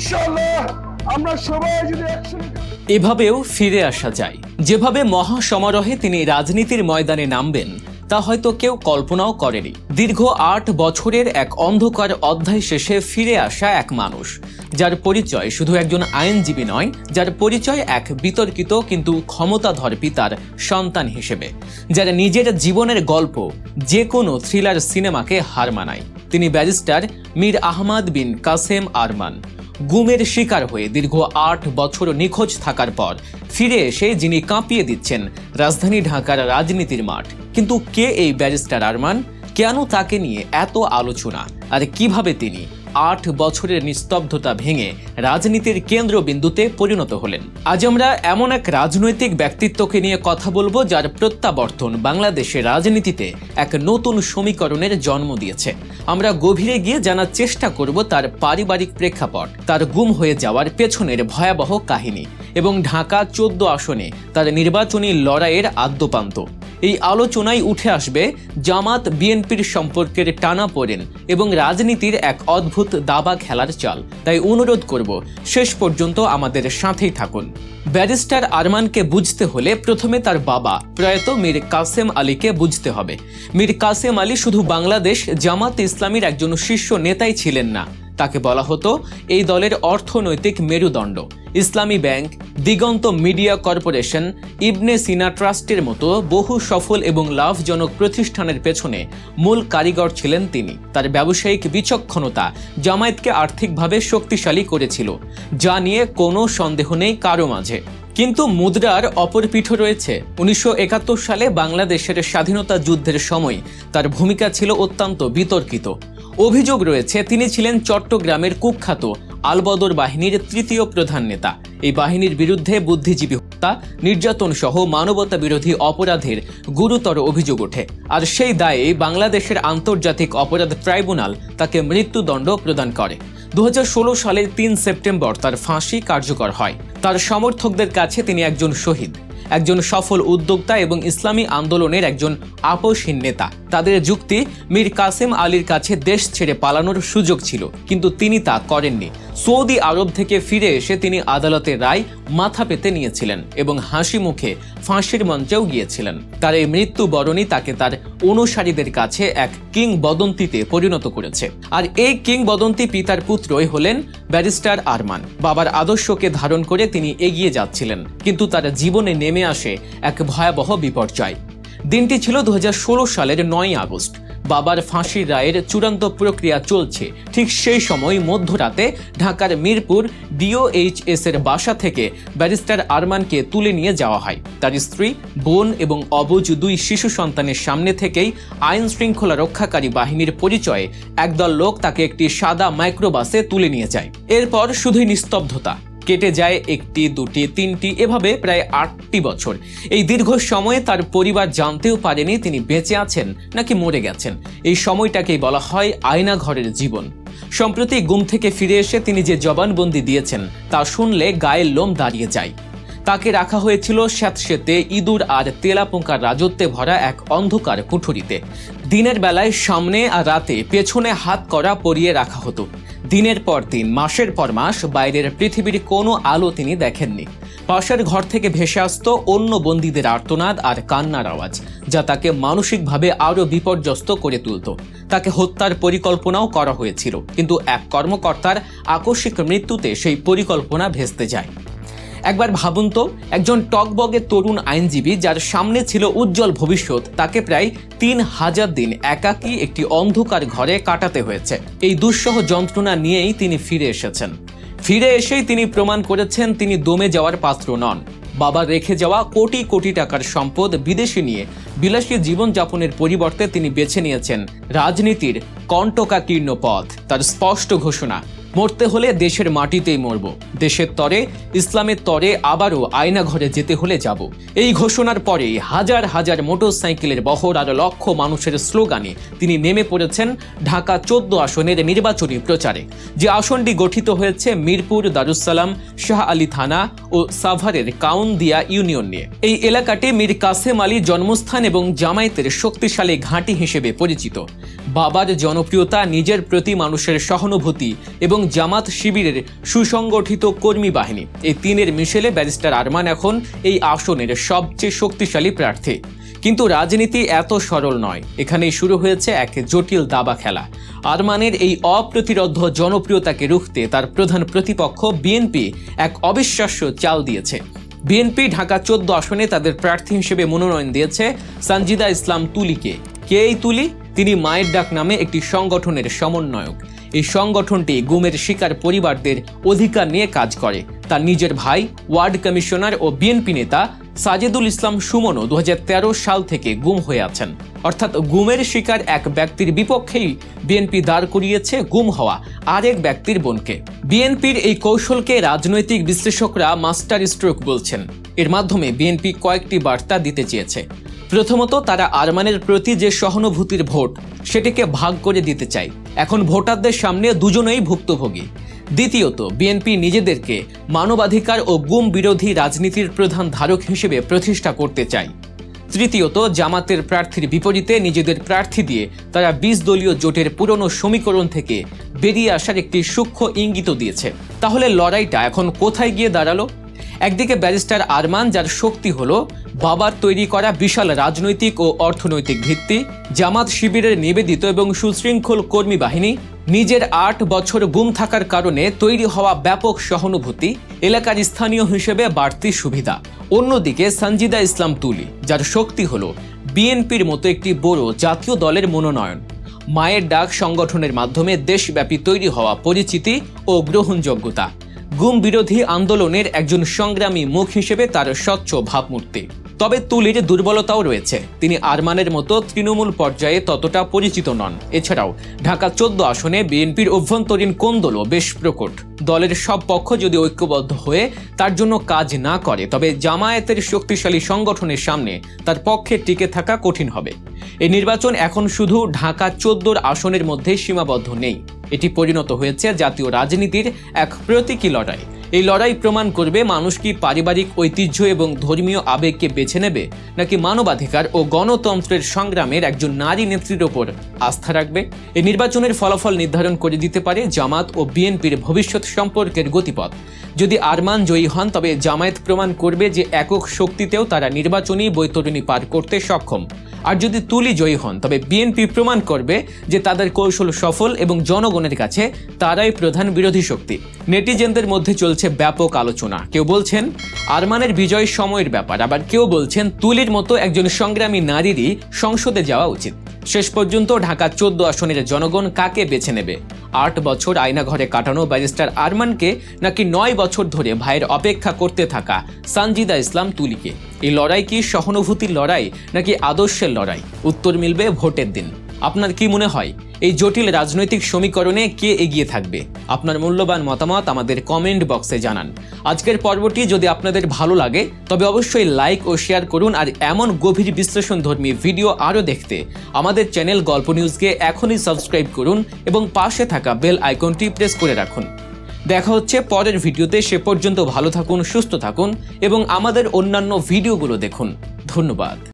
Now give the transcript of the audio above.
ইনশাআল্লাহ আমরা সবাই যদি একসঙ্গে। এভাবেও ফিরে আসা যায়। যেভাবে মহাসমারোহে তিনি রাজনীতির ময়দানে নামবেন তা হয়তো কেউ কল্পনাও করেনি। দীর্ঘ 8 বছরের এক অন্ধকার অধ্যায় শেষে ফিরে আসা এক মানুষ, যার পরিচয় শুধু একজন আইনজীবী নয়, যার পরিচয় এক বিতর্কিত কিন্তু ক্ষমতাধর পিতার সন্তান হিসেবে, যার নিজের জীবনের গল্প যে কোনো থ্রিলার সিনেমাকে হার মানায়। তিনি ব্যারিস্টার মীর আহমদ বিন কাসেম আরমান। গুমের শিকার হয়ে দীর্ঘ 8 বছর নিখোঁজ থাকার পর ফিরে এসে যিনি কাঁপিয়ে দিচ্ছেন রাজধানী ঢাকার রাজনীতির মাঠ। কিন্তু কে এই ব্যারিস্টার আরমান? কেন তাকে নিয়ে এত আলোচনা? আর কিভাবে তিনি 8 বছরের নিস্তব্ধতা ভেঙে রাজনীতির কেন্দ্রবিন্দুতে পরিণত হলেন? আজ আমরা এমন এক রাজনৈতিক ব্যক্তিত্বকে নিয়ে কথা বলবো যার প্রত্যাবর্তন বাংলাদেশের রাজনীতিতে এক নতুন সমীকরণের জন্ম দিয়েছে। আমরা গভীরে গিয়ে জানার চেষ্টা করব তার পারিবারিক প্রেক্ষাপট, তার গুম হয়ে যাওয়ার পেছনের ভয়াবহ কাহিনী এবং ঢাকা 14 আসনে তার নির্বাচনী লড়াইয়ের আদ্যোপান্ত। এই আলোচনায় উঠে আসবে জামাত বিএনপির সম্পর্কের টানাপোড়েন এবং রাজনীতির এক অদ্ভুত দাবা খেলার চাল। তাই অনুরোধ করব শেষ পর্যন্ত আমাদের সাথেই থাকুন। ব্যারিস্টার আরমানকে বুঝতে হলে প্রথমে তার বাবা প্রয়াত মীর কাসেম আলীকে বুঝতে হবে। মীর কাসেম আলী শুধু বাংলাদেশ জামাত ইসলামীর একজন শীর্ষ নেতাই ছিলেন না, তাকে বলা হতো এই দলের অর্থনৈতিক মেরুদণ্ড। ইসলামী ব্যাংক, দিগন্ত মিডিয়া কর্পোরেশন, ইবনে সিনা ট্রাস্টের মতো বহু সফল এবং লাভজনক প্রতিষ্ঠানের পেছনে মূল কারিগর ছিলেন তিনি। তার ব্যবসায়িক বিচক্ষণতা জামায়াতকে আর্থিকভাবে শক্তিশালী করেছিল, যা নিয়ে কোনো সন্দেহ নেই কারো মাঝে। কিন্তু মুদ্রার অপর পিঠ রয়েছে। 1971 সালে বাংলাদেশের স্বাধীনতা যুদ্ধের সময় তার ভূমিকা ছিল অত্যন্ত বিতর্কিত। অভিযোগ রয়েছে তিনি ছিলেন চট্টগ্রামের কুখ্যাত আলবদর বাহিনীর 3য় প্রধান নেতা। এই বাহিনীর বিরুদ্ধে বুদ্ধিজীবী হত্যা, নির্যাতন সহ মানবতা বিরোধী অপরাধের গুরুতর অভিযোগ ওঠে। আর সেই দায়ে বাংলাদেশের আন্তর্জাতিক অপরাধ ট্রাইব্যুনাল তাকে মৃত্যুদণ্ড প্রদান করে। 2016 সালের 3 সেপ্টেম্বর তার ফাঁসি কার্যকর হয়। তার সমর্থকদের কাছে তিনি একজন শহীদ, একজন সফল উদ্যোক্তা এবং ইসলামী আন্দোলনের একজন আপোষহীন নেতা। তাদের যুক্তি, মীর কাসেম আলীর কাছে দেশ ছেড়ে পালানোর সুযোগ ছিল, কিন্তু তিনি তা করেননি। সৌদি আরব থেকে ফিরে এসে তিনি আদালতের রায় মাথা পেতে নিয়েছিলেন এবং হাসি মুখে ফাঁসির মঞ্চেও গিয়েছিলেন। তার এই মৃত্যুবরণী তাকে তার অনুসারীদের কাছে এক কিংবদন্তিতে পরিণত করেছে। আর এই কিংবদন্তি পিতার পুত্রই হলেন ব্যারিস্টার আরমান। বাবার আদর্শকে ধারণ করে তিনি এগিয়ে যাচ্ছিলেন, কিন্তু তার জীবনে নেমে আসে এক ভয়াবহ বিপর্যয়। দিনটি ছিল 2016 সালের 9 আগস্ট। বাবার ফাঁসির রায়ের চূড়ান্ত প্রক্রিয়া চলছে। ঠিক সেই সময় মধ্যরাতে ঢাকার মিরপুর DOHS এর বাসা থেকে ব্যারিস্টার আরমানকে তুলে নিয়ে যাওয়া হয়। তার স্ত্রী, বোন এবং অবুজ 2 শিশু সন্তানের সামনে থেকেই আইন শৃঙ্খলা রক্ষাকারী বাহিনীর পরিচয়ে একদল লোক তাকে একটি সাদা মাইক্রোবাসে তুলে নিয়ে যায়। এরপর শুধুই নিস্তব্ধতা। কেটে যায় 1টি, 2টি, 3টি, এভাবে প্রায় 8টি বছর। এই দীর্ঘ সময়ে তার পরিবার জানতেও পারেনি তিনি বেঁচে আছেন নাকি মরে গেছেন। এই সময়টাকেই বলা হয় আয়নাঘরের জীবন। সম্প্রতি গুম থেকে ফিরে এসে তিনি যে জবানবন্দি দিয়েছেন তা শুনলে গায়ের লোম দাঁড়িয়ে যায়। তাকে রাখা হয়েছিল স্যাঁতসেঁতে ইঁদুর আর তেলাপোকার রাজত্বে ভরা এক অন্ধকার কুঠুরিতে। দিনের বেলায় সামনে আর রাতে পেছনে হাত করা পরিয়ে রাখা হতো। দিনের পর দিন, মাসের পর মাস বাইরের পৃথিবীর কোনো আলো তিনি দেখেননি। পাশের ঘর থেকে ভেসে আসতো অন্য বন্দীদের আর্তনাদ আর কান্নার আওয়াজ, যা তাকে মানসিকভাবে আরও বিপর্যস্ত করে তুলত। তাকে হত্যার পরিকল্পনাও করা হয়েছিল, কিন্তু এক কর্মকর্তার আকস্মিক মৃত্যুতে সেই পরিকল্পনা ভেস্তে যায়। একবার ভাবুন তো, একজন টকবগে তরুণ আইনজীবী যার সামনে ছিল উজ্জ্বল ভবিষ্যৎ, তাকে প্রায় 3000 দিন একাকী একটি অন্ধকার ঘরে কাটাতে হয়েছে। এই দুঃসহ যন্ত্রণা নিয়েই তিনি ফিরে এসেছেন। ফিরে এসেই তিনি প্রমাণ করেছেন তিনি দমে যাওয়ার পাত্র নন। বাবা রেখে যাওয়া কোটি কোটি টাকার সম্পদ বিদেশে নিয়ে বিলাসী জীবনযাপনের পরিবর্তে তিনি বেছে নিয়েছেন রাজনীতির কণ্টকাকীর্ণ পথ। তার স্পষ্ট ঘোষণা, মরতে হলে দেশের মাটিতেই মরব, দেশের তরে, ইসলামের তরে আবারও আয়নাঘরে যেতে হলে যাব। এই ঘোষণার পরে হাজার হাজার মোটরসাইকেলের বহর আর লক্ষ মানুষের স্লোগানে তিনি নেমে পড়েছেন ঢাকা 14 আসনের নির্বাচনী প্রচারে। যে আসনটি গঠিত হয়েছে মিরপুর, দারুসালাম, শাহ আলী থানা ও সাভারের কাউন্দিয়া ইউনিয়ন নিয়ে। এই এলাকাটি মীর কাসেম আলী জন্মস্থান এবং জামায়াতের শক্তিশালী ঘাঁটি হিসেবে পরিচিত। বাবার জনপ্রিয়তা, নিজের প্রতি মানুষের সহানুভূতি এবং জামাত শিবিরের সুসংগঠিত কর্মী বাহিনী, এই তিনের মিশেলে ব্যারিস্টার আরমান এখন এই আসনের সবচেয়ে শক্তিশালী প্রার্থী। কিন্তু রাজনীতি এত সরল নয়। এখানেই শুরু হয়েছে এক জটিল দাবা খেলা। আরমানের এই অপ্রতিরোধ্য জনপ্রিয়তাকে রুখতে তার প্রধান প্রতিপক্ষ বিএনপি এক অবিশ্বাস্য চাল দিয়েছে। বিএনপি ঢাকা 14 আসনে তাদের প্রার্থী হিসেবে মনোনয়ন দিয়েছে সানজিদা ইসলাম তুলিকে। কে এই তুলি? তিনি মায়ের ডাক নামে একটি সংগঠনের সমন্বয়ক। এই সংগঠনটি গুমের শিকার পরিবারদের অধিকার নিয়ে কাজ করে। তার নিজের ভাই ওয়ার্ড কমিশনার ও বিএনপি নেতা সাজেদুল ইসলাম সুমনও 2013 সাল থেকে গুম হয়ে আছেন। অর্থাৎ গুমের শিকার এক ব্যক্তির বিপক্ষেই বিএনপি দাঁড় করিয়েছে গুম হওয়া আরেক ব্যক্তির বোনকে। বিএনপির এই কৌশলকে রাজনৈতিক বিশ্লেষকরা মাস্টার স্ট্রোক বলছেন। এর মাধ্যমে বিএনপি কয়েকটি বার্তা দিতে চেয়েছে। প্রথমত, তারা আরমানের প্রতি যে সহানুভূতির ভোট, সেটিকে ভাগ করে দিতে চায়। এখন ভোটারদের সামনে দুজনেই ভুক্তভোগী। দ্বিতীয়ত, বিএনপি নিজেদেরকে মানবাধিকার ও গুম বিরোধী রাজনীতির প্রধান ধারক হিসেবে প্রতিষ্ঠা করতে চায়। তৃতীয়ত, জামাতের প্রার্থীর বিপরীতে নিজেদের প্রার্থী দিয়ে তারা 20 দলীয় জোটের পুরনো সমীকরণ থেকে বেরিয়ে আসার একটি সূক্ষ্ম ইঙ্গিত দিয়েছে। তাহলে লড়াইটা এখন কোথায় গিয়ে দাঁড়ালো? একদিকে ব্যারিস্টার আরমান, যার শক্তি হলো বাবার তৈরি করা বিশাল রাজনৈতিক ও অর্থনৈতিক ভিত্তি, জামাত শিবিরের নিবেদিত এবং সুশৃঙ্খল কর্মী বাহিনী, নিজের 8 বছর গুম থাকার কারণে তৈরি হওয়া ব্যাপক সহানুভূতি, এলাকার স্থানীয় হিসেবে বাড়তি সুবিধা। অন্যদিকে সানজিদা ইসলাম তুলি, যার শক্তি হলো বিএনপির মতো একটি বড় জাতীয় দলের মনোনয়ন, মায়ের ডাক সংগঠনের মাধ্যমে দেশব্যাপী তৈরি হওয়া পরিচিতি ও গ্রহণযোগ্যতা, গুম বিরোধী আন্দোলনের একজন সংগ্রামী মুখ হিসেবে তার স্বচ্ছ ভাবমূর্তি। তবে তুলির দুর্বলতাও রয়েছে। তিনি আরমানের মতো তৃণমূল পর্যায়ে ততটা পরিচিত নন। এছাড়াও ঢাকা 14 আসনে বিএনপির অভ্যন্তরীণ কোন্দলও বেশ প্রকট। দলের সব পক্ষ যদি ঐক্যবদ্ধ হয়ে তার জন্য কাজ না করে, তবে জামায়াতের শক্তিশালী সংগঠনের সামনে তার পক্ষে টিকে থাকা কঠিন হবে। এই নির্বাচন এখন শুধু ঢাকা 14 আসনের মধ্যে সীমাবদ্ধ নেই। এটি পরিণত হয়েছে জাতীয় রাজনীতির এক প্রতীকী লড়াই। এই লড়াই প্রমাণ করবে মানুষ কি পারিবারিক ঐতিহ্য এবং ধর্মীয় আবেগকে বেছে নেবে, নাকি মানবাধিকার ও গণতন্ত্রের সংগ্রামের একজন নারী নেত্রীর ওপর আস্থা রাখবে। এই নির্বাচনের ফলাফল নির্ধারণ করে দিতে পারে জামাত ও বিএনপির ভবিষ্যৎ সম্পর্কের গতিপথ। যদি আরমান জয়ী হন, তবে জামায়াত প্রমাণ করবে যে একক শক্তিতেও তারা নির্বাচনী বৈতরণী পার করতে সক্ষম। আর যদি তুলি জয়ী হন, তবে বিএনপি প্রমাণ করবে যে তাদের কৌশল সফল এবং জনগণের কাছে তারাই প্রধান বিরোধী শক্তি। নেটিজেনদের মধ্যে চলছে ব্যাপক আলোচনা। কেউ বলছেন আরমানের বিজয় সময়ের ব্যাপার, আবার কেউ বলছেন তুলির মতো একজন সংগ্রামী নারীরই সংসদে যাওয়া উচিত। শেষ পর্যন্ত ঢাকা 14 আসনের জনগণ কাকে বেছে নেবে? 8 বছর আয়নাঘরে কাটানো ব্যারিস্টার আরমানকে, নাকি 9 বছর ধরে ভাইয়ের অপেক্ষা করতে থাকা সানজিদা ইসলাম তুলিকে? এই লড়াই কি সহানুভূতির লড়াই নাকি আদর্শের লড়াই? উত্তর মিলবে ভোটের দিন। আপনার কি মনে হয় এই জটিল রাজনৈতিক সমীকরণে কে এগিয়ে থাকবে? আপনার মূল্যবান মতামত আমাদের কমেন্ট বক্সে জানান। আজকের পর্বটি যদি আপনাদের ভালো লাগে, তবে অবশ্যই লাইক ও শেয়ার করুন। আর এমন গভীর বিশ্লেষণধর্মী ভিডিও আরও দেখতে আমাদের চ্যানেল গল্প নিউজকে এখনই সাবস্ক্রাইব করুন এবং পাশে থাকা বেল আইকনটি প্রেস করে রাখুন। দেখা হচ্ছে পরের ভিডিওতে। সে পর্যন্ত ভালো থাকুন, সুস্থ থাকুন এবং আমাদের অন্যান্য ভিডিওগুলো দেখুন। ধন্যবাদ।